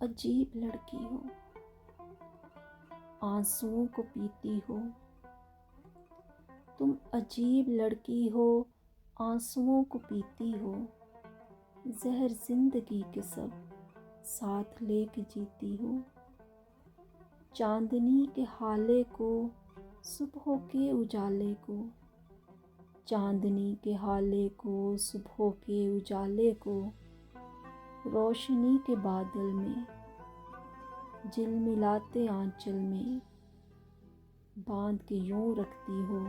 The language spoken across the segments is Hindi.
अजीब लड़की हो, आंसुओं को पीती हो। तुम अजीब लड़की हो, आंसुओं को पीती हो। जहर जिंदगी के सब साथ लेके जीती हो। चांदनी के हाले को, सुबह के उजाले को। चांदनी के हाले को, सुबह के उजाले को। रोशनी के बादल में, झिलमिलाते आंचल में बांध के यूं रखती हो।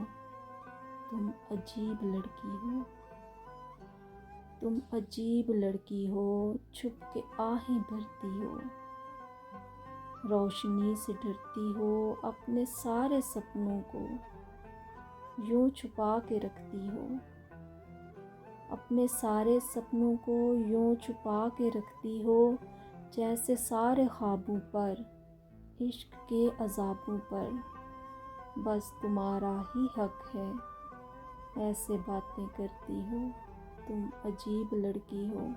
तुम अजीब लड़की हो, तुम अजीब लड़की हो, छुप के आहें भरती हो। रोशनी से डरती हो, अपने सारे सपनों को यूं छुपा के रखती हो। अपने सारे सपनों को यूं छुपा के रखती हो, जैसे सारे ख्वाबों पर, इश्क के अज़ाबों पर बस तुम्हारा ही हक है। ऐसे बातें करती हो, तुम अजीब लड़की हो।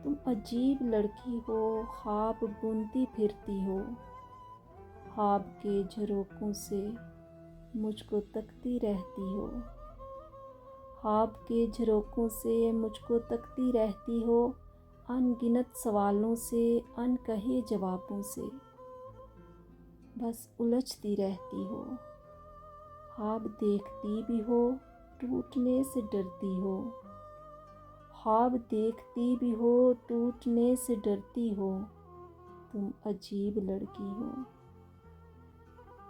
तुम अजीब लड़की हो, ख्वाब बुनती फिरती हो। ख्वाब के झरोकों से मुझको तकती रहती हो। ख्वाब के झरोकों से मुझको तकती रहती हो। अनगिनत सवालों से, अनकहे जवाबों से बस उलझती रहती हो। ख्वाब देखती भी हो, टूटने से डरती हो। ख्वाब देखती भी हो, टूटने से डरती हो। तुम अजीब लड़की हो,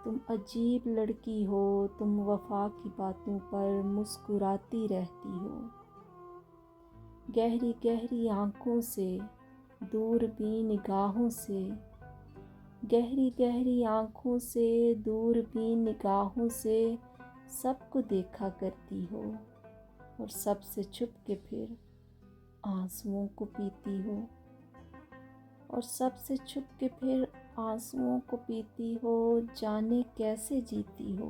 तुम अजीब लड़की हो। तुम वफा की बातों पर मुस्कुराती रहती हो। गहरी गहरी आँखों से, दूरबीन निगाहों से। गहरी गहरी आँखों से, दूरबीन निगाहों से सबको देखा करती हो। और सबसे छुप के फिर आंसुओं को पीती हो। और सबसे छुप के फिर आंसुओं को पीती हो। जाने कैसे जीती हो।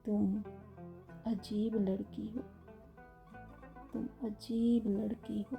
तुम अजीब लड़की हो, तुम अजीब लड़की हो।